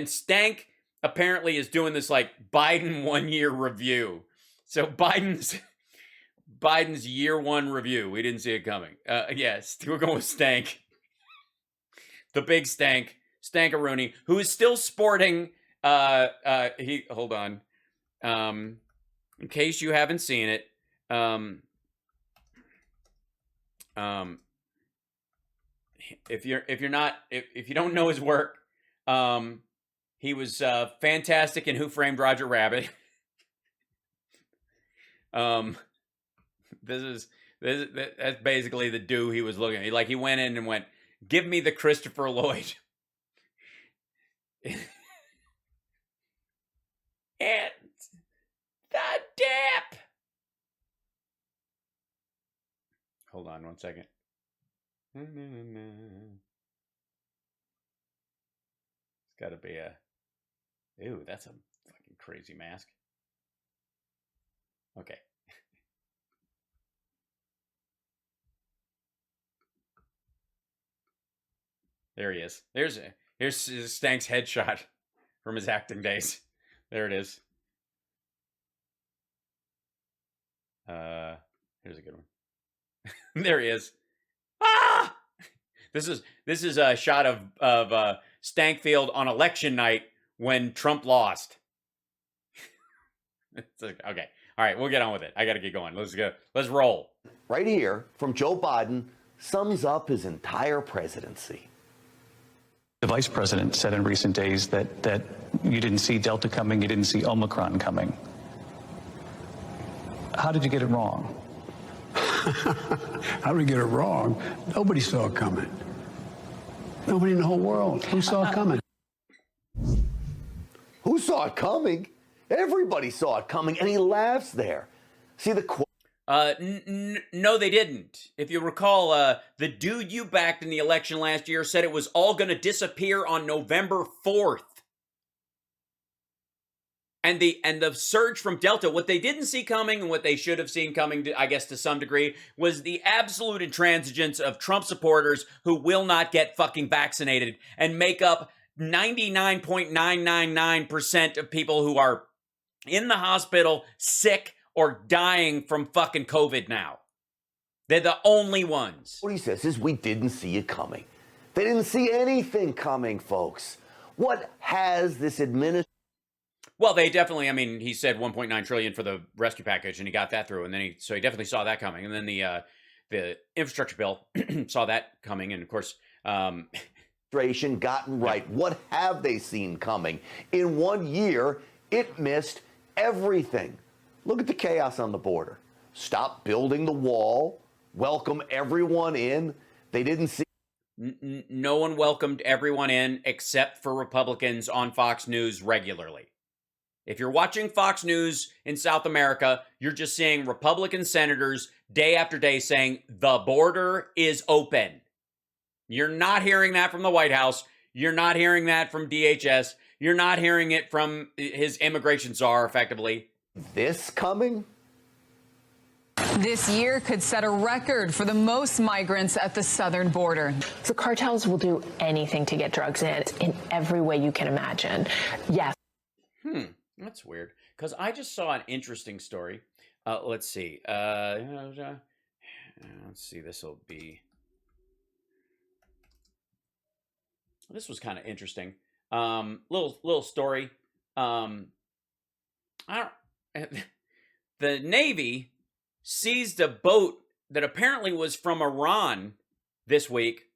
And Stank apparently is doing this like Biden 1 year review. So Biden's year one review. We didn't see it coming. Yes, we're going with Stank. The big Stank. Stankaroonie, who is still sporting hold on. In case you haven't seen it, if you don't know his work, he was fantastic in Who Framed Roger Rabbit. That's basically the dude he was looking at. He went in and went, "Give me the Christopher Lloyd." And the dip. Hold on 1 second. It's got to be a... Ew, that's a fucking crazy mask. Okay. There he is. Here's Stank's headshot from his acting days. There it is. Here's a good one. There he is. Ah! This is a shot of Stankfield on election night when Trump lost. Okay. All right, we'll get on with it. I got to get going. Let's go. Let's roll. Right here from Joe Biden sums up his entire presidency. The vice president said in recent days that you didn't see Delta coming, you didn't see Omicron coming. How did you get it wrong? How did we get it wrong? Nobody saw it coming. Nobody in the whole world. Who saw it coming? Who saw it coming? Everybody saw it coming, and he laughs there. See the quote? No, they didn't. If you recall, the dude you backed in the election last year said it was all going to disappear on November 4th. And the surge from Delta, what they didn't see coming and what they should have seen coming, I guess to some degree, was the absolute intransigence of Trump supporters who will not get fucking vaccinated and make up 99.999% of people who are in the hospital, sick, or dying from fucking COVID now. They're the only ones. What he says is we didn't see it coming. They didn't see anything coming, folks. What has this administration... Well, they definitely, I mean, he said 1.9 trillion for the rescue package, and he got that through, and then he definitely saw that coming. And then the infrastructure bill saw that coming, and of course... Gotten right. What have they seen coming? In 1 year, it missed everything. Look at the chaos on the border. Stop building the wall. Welcome everyone in. They didn't see... No one welcomed everyone in except for Republicans on Fox News regularly. If you're watching Fox News in South America, you're just seeing Republican senators day after day saying the border is open. You're not hearing that from the White House. You're not hearing that from DHS. You're not hearing it from his immigration czar, effectively. This coming? This year could set a record for the most migrants at the southern border. The cartels will do anything to get drugs in every way you can imagine. Yes. That's weird. Because I just saw an interesting story. Let's see. Let's see. This will be... This was kind of interesting. Little story. The Navy seized a boat that apparently was from Iran this week.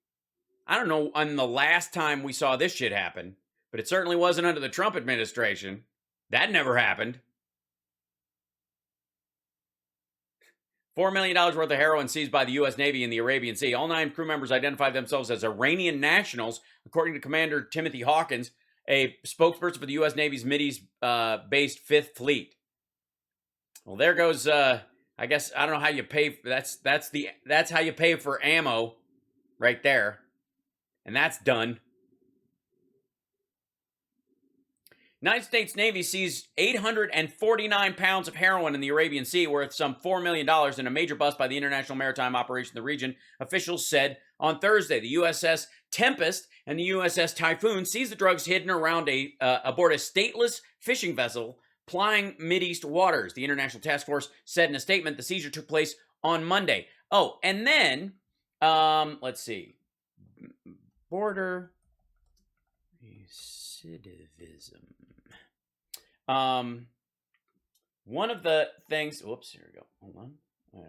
I don't know when the last time we saw this shit happen, but it certainly wasn't under the Trump administration. That never happened. $4 million worth of heroin seized by the U.S. Navy in the Arabian Sea. All 9 crew members identified themselves as Iranian nationals, according to Commander Timothy Hawkins, a spokesperson for the U.S. Navy's Mideast-based 5th Fleet. Well, there goes. I guess I don't know how you pay. That's how you pay for ammo, right there, and that's done. United States Navy seized 849 pounds of heroin in the Arabian Sea, worth some $4 million, in a major bust by the International Maritime Operation in the region, officials said on Thursday. The USS Tempest And the USS Typhoon seized the drugs hidden around aboard a stateless fishing vessel plying Mideast waters. The International Task Force said in a statement the seizure took place on Monday. Oh, and then, let's see. Border recidivism. One of the things, whoops, here we go. Hold on.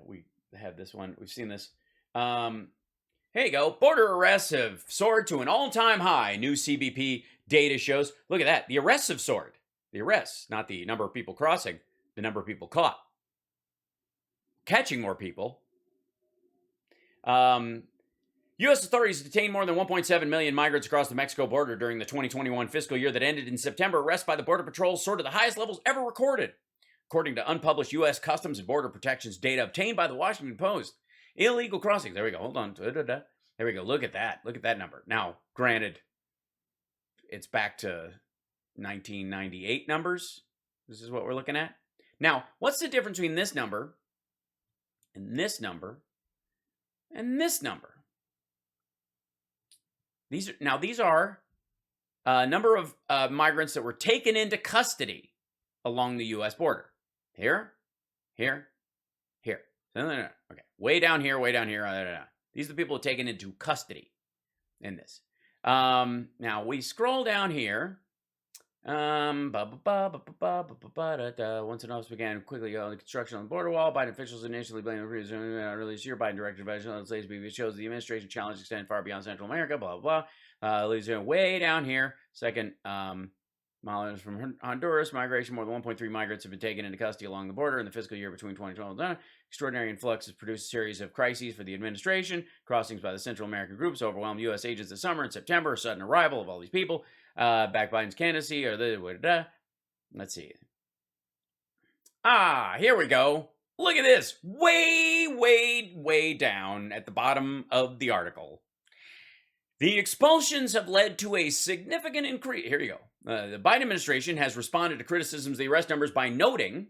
We have this one. We've seen this. Here you go. Border arrests have soared to an all-time high. New CBP data shows. Look at that. The arrests have soared. The arrests, not the number of people crossing, the number of people caught. Catching more people. U.S. authorities detained more than 1.7 million migrants across the Mexico border during the 2021 fiscal year that ended in September. Arrests by the Border Patrol soared to the highest levels ever recorded, according to unpublished U.S. Customs and Border Protection's data obtained by the Washington Post. Illegal crossings. There we go. Hold on. There we go. Look at that. Look at that number. Now, granted, it's back to 1998 numbers. This is what we're looking at. Now, what's the difference between this number and this number and this number? These are a number of migrants that were taken into custody along the U.S. border. Here. No. Okay. Way down here. These are the people taken into custody in this. Now we scroll down here. Once an office began quickly on the construction on the border wall, Biden officials initially blamed the previous earlier this year. Biden directed by the states shows the administration challenge extended far beyond Central America. Blah blah blah. Leads way down here. Second, migrants from Honduras migration. More than 1.3 migrants have been taken into custody along the border in the fiscal year between 2012 and extraordinary influx has produced a series of crises for the administration. Crossings by the Central American groups overwhelmed U.S. agents this summer. In September, a sudden arrival of all these people. Back Biden's candidacy. Let's see. Here we go. Look at this. Way down at the bottom of the article. The expulsions have led to a significant increase. Here you go. The Biden administration has responded to criticisms of the arrest numbers by noting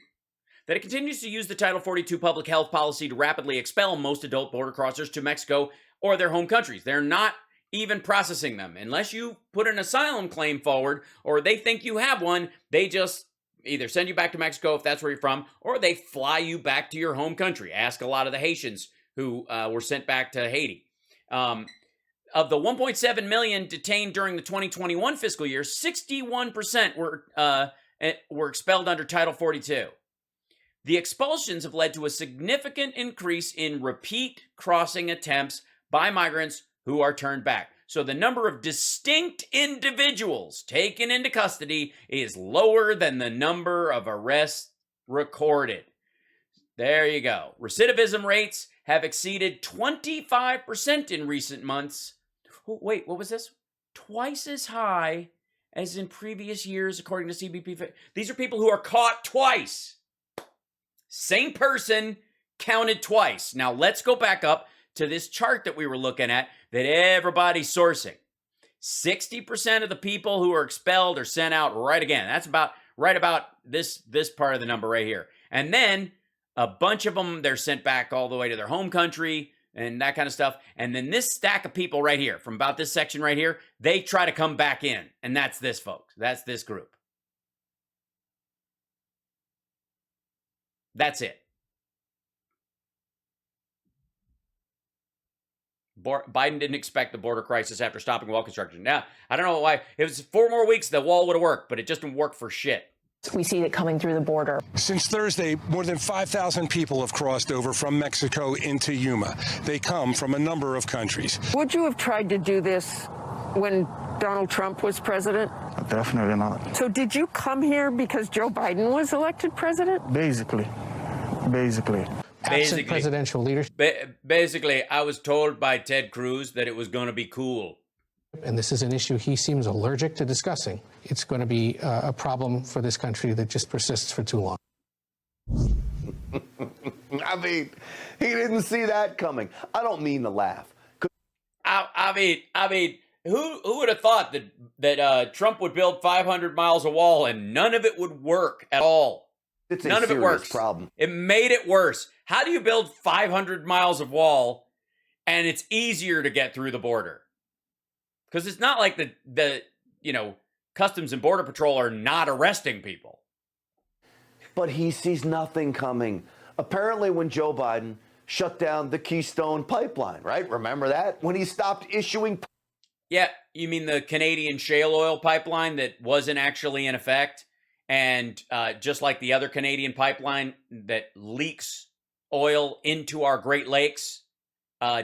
that it continues to use the Title 42 public health policy to rapidly expel most adult border crossers to Mexico or their home countries. They're not even processing them. Unless you put an asylum claim forward or they think you have one, they just either send you back to Mexico if that's where you're from, or they fly you back to your home country. Ask a lot of the Haitians who were sent back to Haiti. Of the 1.7 million detained during the 2021 fiscal year, 61% were expelled under Title 42. The expulsions have led to a significant increase in repeat crossing attempts by migrants who are turned back. So the number of distinct individuals taken into custody is lower than the number of arrests recorded. There you go. Recidivism rates have exceeded 25% in recent months. Oh, wait, what was this? Twice as high as in previous years, according to CBP. These are people who are caught twice. Same person counted twice. Now let's go back up to this chart that we were looking at that everybody's sourcing. 60% of the people who are expelled are sent out right again. That's right about this part of the number right here. And then a bunch of them, they're sent back all the way to their home country and that kind of stuff. And then this stack of people right here, from about this section right here, they try to come back in. And that's this, folks. That's this group. That's it. Biden didn't expect the border crisis after stopping wall construction. Now, I don't know why. It was 4 more weeks, the wall would have worked, but it just didn't work for shit. We see it coming through the border. Since Thursday, more than 5,000 people have crossed over from Mexico into Yuma. They come from a number of countries. Would you have tried to do this when Donald Trump was president? Definitely not. So did you come here because Joe Biden was elected president? Basically. Absent presidential leadership. Basically, I was told by Ted Cruz that it was going to be cool. And this is an issue he seems allergic to discussing. It's going to be a problem for this country that just persists for too long. I mean, he didn't see that coming. I don't mean to laugh. I mean, who would have thought that Trump would build 500 miles of wall and none of it would work at all? None of it works. Problem. It made it worse. How do you build 500 miles of wall and it's easier to get through the border? Because it's not like the Customs and Border Patrol are not arresting people. But he sees nothing coming. Apparently, when Joe Biden shut down the Keystone Pipeline, right? Remember that? When he stopped issuing... Yeah, you mean the Canadian shale oil pipeline that wasn't actually in effect? And just like the other Canadian pipeline that leaks oil into our Great Lakes,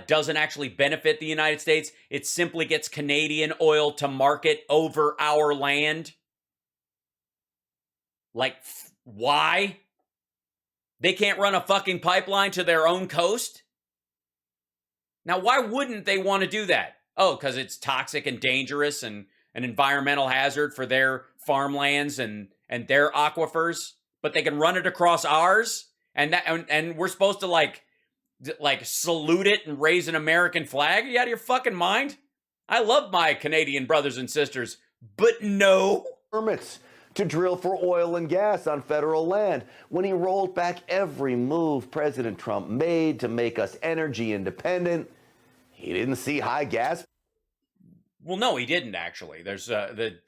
doesn't actually benefit the United States. It simply gets Canadian oil to market over our land. Like, why? They can't run a fucking pipeline to their own coast? Now, why wouldn't they want to do that? Oh, because it's toxic and dangerous and an environmental hazard for their farmlands and their aquifers, but they can run it across ours, and we're supposed to like salute it and raise an American flag? Are you out of your fucking mind? I love my Canadian brothers and sisters, but no. Permits to drill for oil and gas on federal land when he rolled back every move President Trump made to make us energy independent. He didn't see high gas. Well, no, he didn't actually. There's the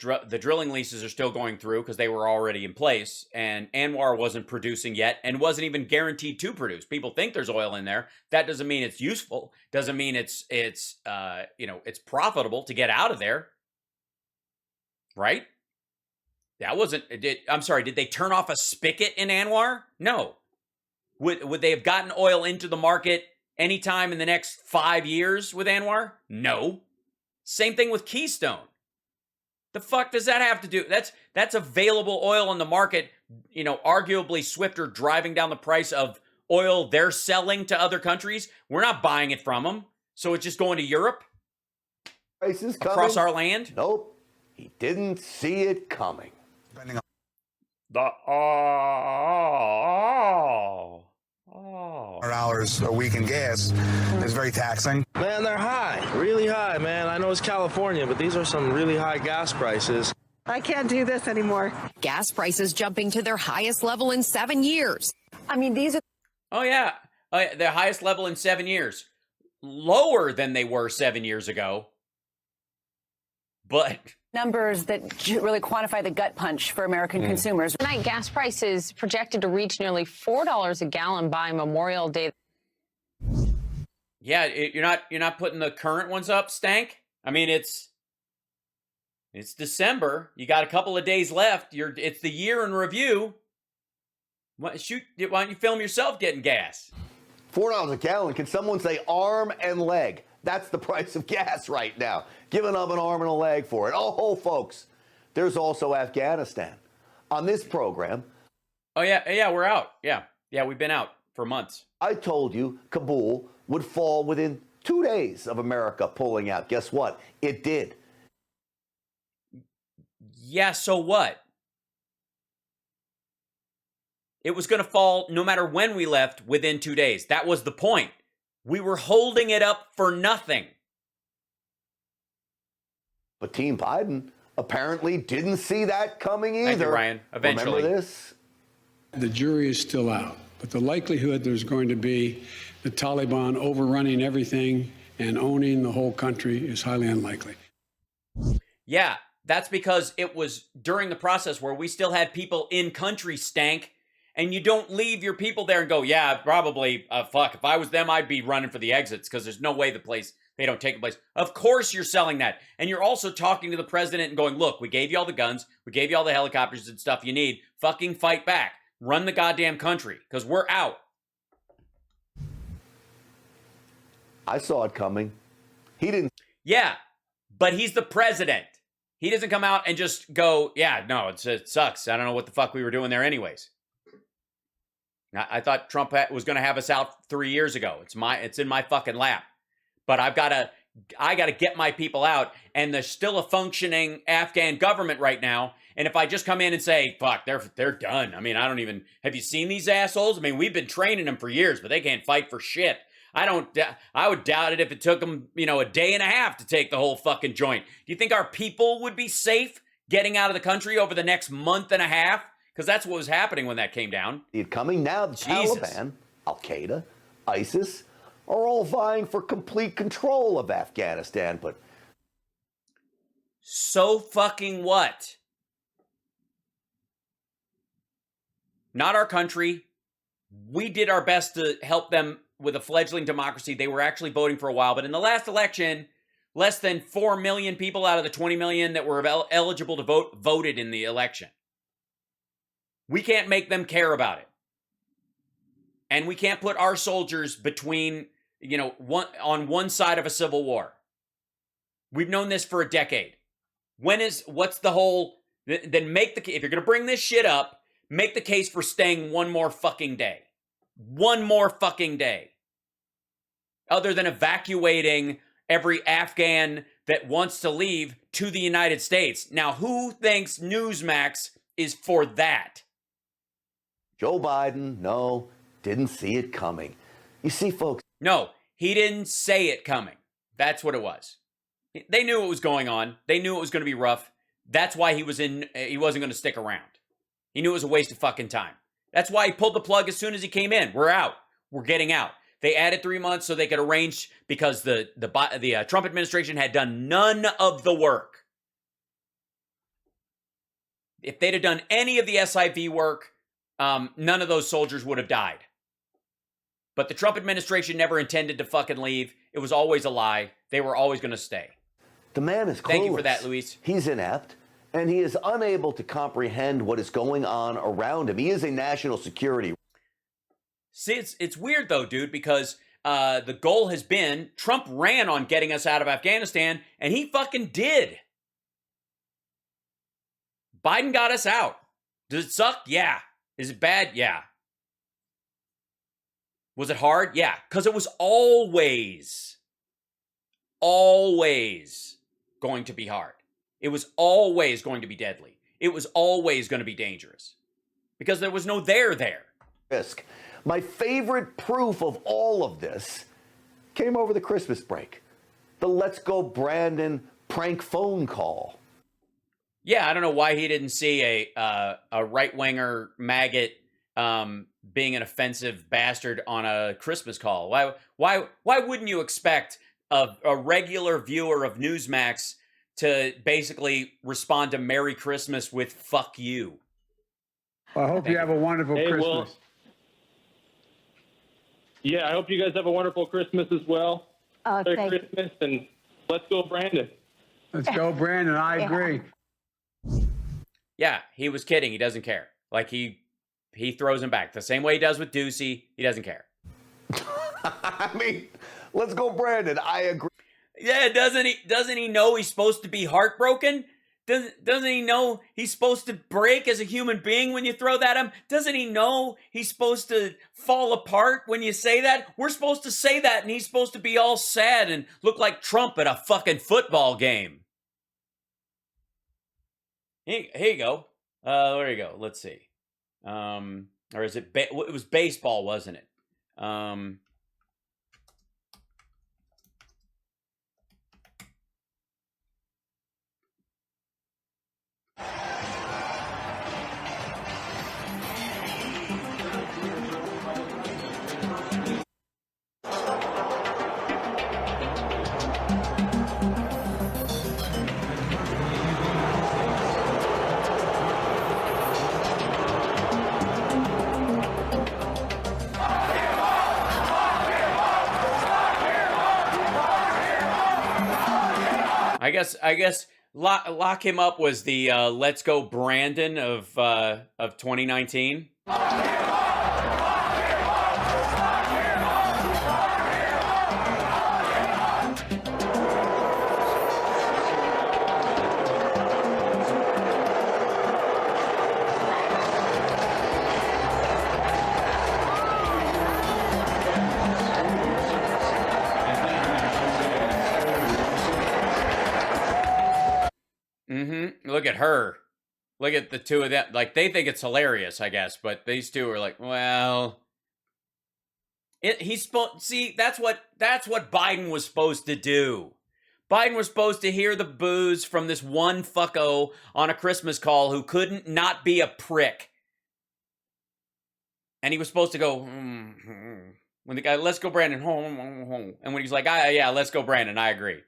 drilling leases are still going through because they were already in place, and ANWR wasn't producing yet and wasn't even guaranteed to produce. People think there's oil in there. That doesn't mean it's useful. Doesn't mean it's profitable to get out of there. Right? That wasn't. I'm sorry. Did they turn off a spigot in ANWR? No. Would they have gotten oil into the market anytime in the next 5 years with ANWR? No. Same thing with Keystone. The fuck does that have to do? That's available oil on the market, arguably swifter driving down the price of oil they're selling to other countries. We're not buying it from them. So it's just going to Europe? Prices across our land? Nope. He didn't see it coming. $hours a week in gas is very taxing. Man, they're high, really high, man. I know it's California, but these are some really high gas prices. I can't do this anymore. Gas prices jumping to their highest level in 7 years. I mean, these are... Oh, yeah. The highest level in 7 years. Lower than they were 7 years ago. But... numbers that really quantify the gut punch for American consumers. Tonight, gas prices projected to reach nearly $4 a gallon by Memorial Day. Yeah, you're not putting the current ones up, Stank? I mean, it's December. You got a couple of days left. It's the year in review. Why don't you film yourself getting gas? $4 a gallon. Can someone say arm and leg? That's the price of gas right now. Giving up an arm and a leg for it. Oh, folks, there's also Afghanistan. On this program... Oh, yeah, we're out. Yeah, we've been out for months. I told you Kabul would fall within 2 days of America pulling out. Guess what? It did. Yeah, so what? It was going to fall no matter when we left within 2 days. That was the point. We were holding it up for nothing. But Team Biden apparently didn't see that coming either. Thank you, Ryan. Eventually. Remember this? The jury is still out, but the likelihood there's going to be the Taliban overrunning everything and owning the whole country is highly unlikely. Yeah, that's because it was during the process where we still had people in country, Stank, and you don't leave your people there and go, yeah, probably, fuck, if I was them, I'd be running for the exits because there's no way they don't take the place. Of course you're selling that. And you're also talking to the president and going, look, we gave you all the guns, we gave you all the helicopters and stuff you need. Fucking fight back. Run the goddamn country because we're out. I saw it coming. He didn't. Yeah, but he's the president. He doesn't come out and just go, yeah, no, it sucks. I don't know what the fuck we were doing there anyways. I thought Trump was going to have us out 3 years ago. It's in my fucking lap. But I got to get my people out, and there's still a functioning Afghan government right now. And if I just come in and say, fuck, they're done. I mean, have you seen these assholes? I mean, we've been training them for years, but they can't fight for shit. I would doubt it if it took them, a day and a half to take the whole fucking joint. Do you think our people would be safe getting out of the country over the next month and a half? Because that's what was happening when that came down. It coming now, the Taliban, Al-Qaeda, ISIS are all vying for complete control of Afghanistan. But So fucking what? Not our country. We did our best to help them with a fledgling democracy. They were actually voting for a while, but in the last election, less than 4 million people out of the 20 million that were eligible to vote voted in the election. We can't make them care about it. And we can't put our soldiers between, on one side of a civil war. We've known this for a decade. What's the whole, then if you're going to bring this shit up, make the case for staying one more fucking day. One more fucking day. Other than evacuating every Afghan that wants to leave to the United States. Now, who thinks Newsmax is for that? Joe Biden, no, didn't see it coming. You see, folks. No, he didn't say it coming. That's what it was. They knew what was going on. They knew it was going to be rough. That's why he wasn't going to stick around. He knew it was a waste of fucking time. That's why he pulled the plug as soon as he came in. We're out. We're getting out. They added 3 months so they could arrange, because the Trump administration had done none of the work. If they'd have done any of the SIV work, none of those soldiers would have died. But the Trump administration never intended to fucking leave. It was always a lie. They were always going to stay. The man is clueless. Thank you for that, Luis. He's inept, and he is unable to comprehend what is going on around him. He is a national security. See, it's weird, though, dude, because the goal has been, Trump ran on getting us out of Afghanistan, and he fucking did. Biden got us out. Does it suck? Yeah. Is it bad? Yeah. Was it hard? Yeah. Because it was always going to be hard. It was always going to be deadly. It was always going to be dangerous. Because there was no there. Risk. My favorite proof of all of this came over the Christmas break. The Let's Go Brandon prank phone call. Yeah, I don't know why he didn't see a right-winger maggot being an offensive bastard on a Christmas call. Why wouldn't you expect a regular viewer of Newsmax to basically respond to Merry Christmas with "fuck you"? Well, I hope you have a wonderful Christmas. Well, yeah, I hope you guys have a wonderful Christmas as well. Merry Christmas, and let's go, Brandon. Let's go, Brandon. I agree. Yeah, he was kidding. He doesn't care. Like, he throws him back the same way he does with Ducey. He doesn't care. I mean, let's go, Brandon. I agree. Yeah, doesn't he know he's supposed to be heartbroken? Doesn't he know he's supposed to break as a human being when you throw that at him? Doesn't he know he's supposed to fall apart when you say that? We're supposed to say that, and he's supposed to be all sad and look like Trump at a fucking football game. Here you go. There you go. Let's see. Or is it? It was baseball, wasn't it? I guess lock him up was the Let's Go Brandon of 2019. Look at her. Look at the two of them. Like, they think it's hilarious, I guess, but these two are like, well, see, that's what Biden was supposed to do. Biden was supposed to hear the boos from this one fucko on a Christmas call who couldn't not be a prick. And he was supposed to go, when the guy, let's go, Brandon, home. And when he's like, yeah, let's go, Brandon, I agree.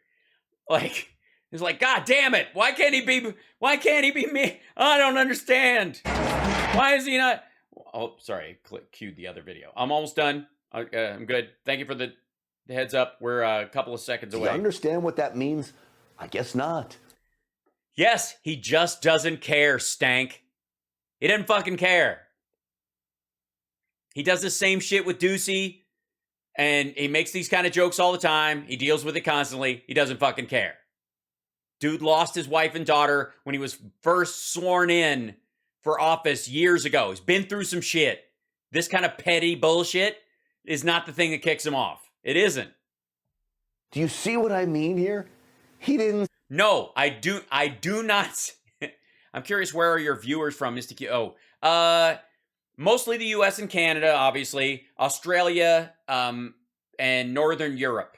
Like, He's like, God damn it! Why can't he be me? I don't understand. Why is he not? Oh, sorry. Cued the other video. I'm almost done. I'm good. Thank you for the heads up. We're a couple of seconds away. Do you understand what that means? I guess not. Yes, he just doesn't care, Stank. He doesn't fucking care. He does the same shit with Ducey, and he makes these kind of jokes all the time. He deals with it constantly. He doesn't fucking care. Dude lost his wife and daughter when he was first sworn in for office years ago. He's been through some shit. This kind of petty bullshit is not the thing that kicks him off. It isn't. Do you see what I mean here? He didn't. No, I do not. I'm curious, where are your viewers from, Mr. Q? Mostly the US and Canada, obviously. Australia, and Northern Europe.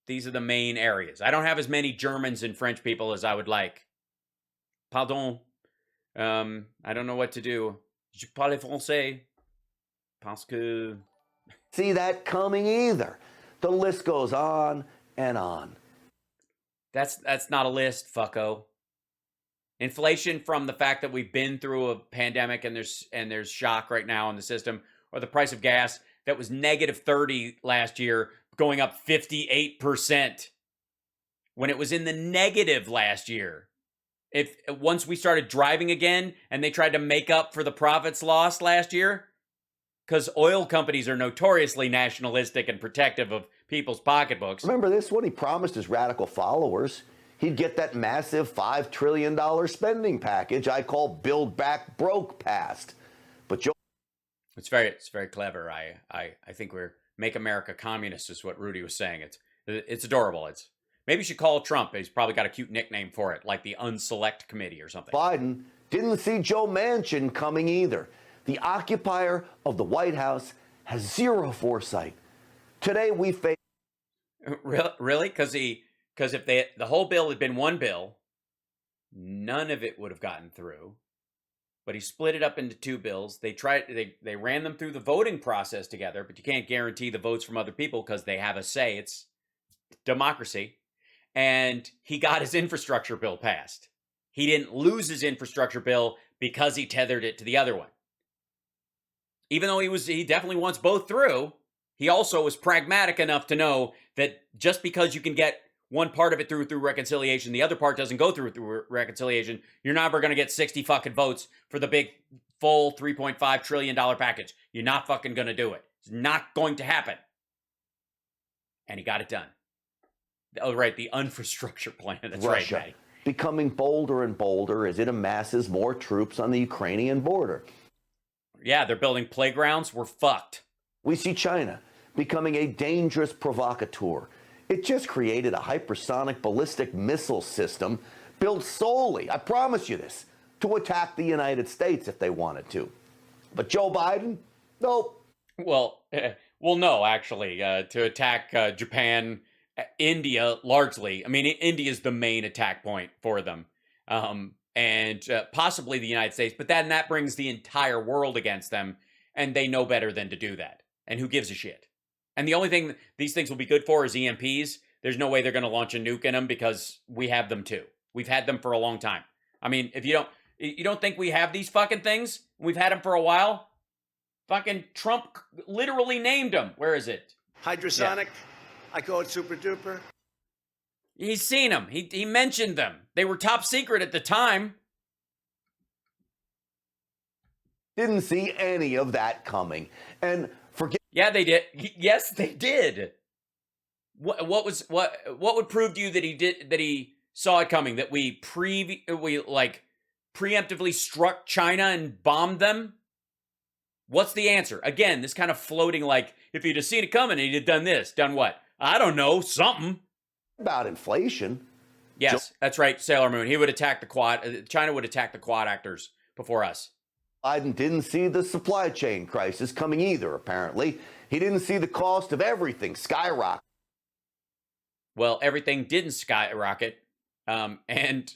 These are the main areas. I don't have as many Germans and French people as I would like. Pardon. I don't know what to do. Je parle français. Parce que... See that coming either. The list goes on and on. That's not a list, fucko. Inflation from the fact that we've been through a pandemic and there's shock right now in the system, or the price of gas that was negative 30 last year, going up 58% when it was in the negative last year. If once we started driving again and they tried to make up for the profits lost last year, because oil companies are notoriously nationalistic and protective of people's pocketbooks. Remember this one? He promised his radical followers he'd get that massive $5 trillion spending package I call Build Back Broke passed. But Joe... It's very clever. I think we're make America communist is what Rudy was saying. It's adorable. Maybe you should call Trump. He's probably got a cute nickname for it, like the Unselect Committee or something. Biden didn't see Joe Manchin coming either. The occupier of the White House has zero foresight. Today we face... Really? Because if the whole bill had been one bill, none of it would have gotten through. But he split it up into two bills. They ran them through the voting process together, but you can't guarantee the votes from other people because they have a say. It's democracy. And he got his infrastructure bill passed. He didn't lose his infrastructure bill because he tethered it to the other one. Even though he definitely wants both through, he also was pragmatic enough to know that just because you can get one part of it through reconciliation, the other part doesn't go through reconciliation, you're never going to get 60 fucking votes for the big full $3.5 trillion package. You're not fucking going to do it. It's not going to happen. And he got it done. Oh, right, the infrastructure plan. That's Russia, right, Maddie. Becoming bolder and bolder as it amasses more troops on the Ukrainian border. Yeah, they're building playgrounds. We're fucked. We see China becoming a dangerous provocateur. It just created a hypersonic ballistic missile system built solely, I promise you this, to attack the United States if they wanted to. But Joe Biden, nope. Well, no, actually, to attack Japan, India, largely. I mean, India is the main attack point for them. And possibly the United States, but then that brings the entire world against them, and they know better than to do that. And who gives a shit? And the only thing these things will be good for is EMPs. There's no way they're going to launch a nuke in them because we have them too. We've had them for a long time. I mean, if you don't think we have these fucking things? We've had them for a while. Fucking Trump literally named them. Where is it? Hydrosonic. Yeah. I call it super duper. He's seen them. He mentioned them. They were top secret at the time. Didn't see any of that coming. And forget... Yeah, they did. Yes, they did. What would prove to you that he saw it coming? That we preemptively struck China and bombed them? What's the answer? Again, this kind of floating like, if he'd have seen it coming and he'd have done this, done what? I don't know, something. About inflation. Yes, that's right, Sailor Moon. He would attack the Quad. China would attack the Quad actors before us. Biden didn't see the supply chain crisis coming either, apparently. He didn't see the cost of everything skyrocket. Well, everything didn't skyrocket. And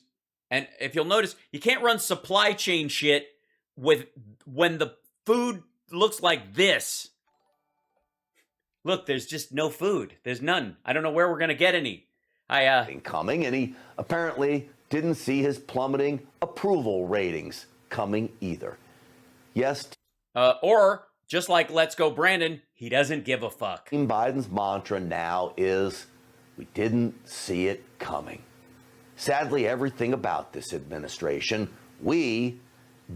if you'll notice, you can't run supply chain shit when the food looks like this. Look, there's just no food. There's none. I don't know where we're going to get any. coming, and he apparently didn't see his plummeting approval ratings coming either. Yes. Or just like Let's Go Brandon, he doesn't give a fuck. Biden's mantra now is, we didn't see it coming. Sadly, everything about this administration, we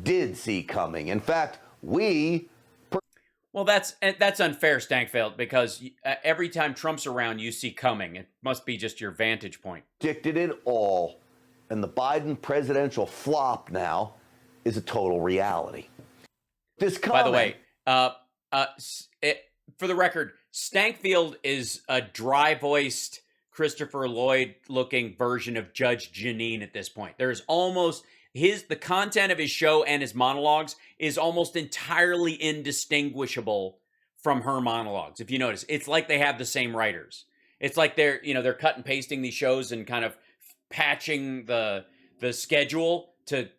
did see coming. In fact, well, that's unfair, Stankfield, because every time Trump's around, you see coming. It must be just your vantage point. predicted it all, and the Biden presidential flop now is a total reality. This By the way, for the record, Stankfield is a dry-voiced Christopher Lloyd-looking version of Judge Jeanine at this point. There's almost the content of his show and his monologues is almost entirely indistinguishable from her monologues. If you notice, it's like they have the same writers. It's like they're cut and pasting these shows and kind of patching the schedule to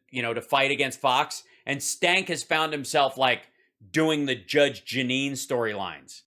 fight against Fox. And Stank has found himself like doing the Judge Jeanine storylines.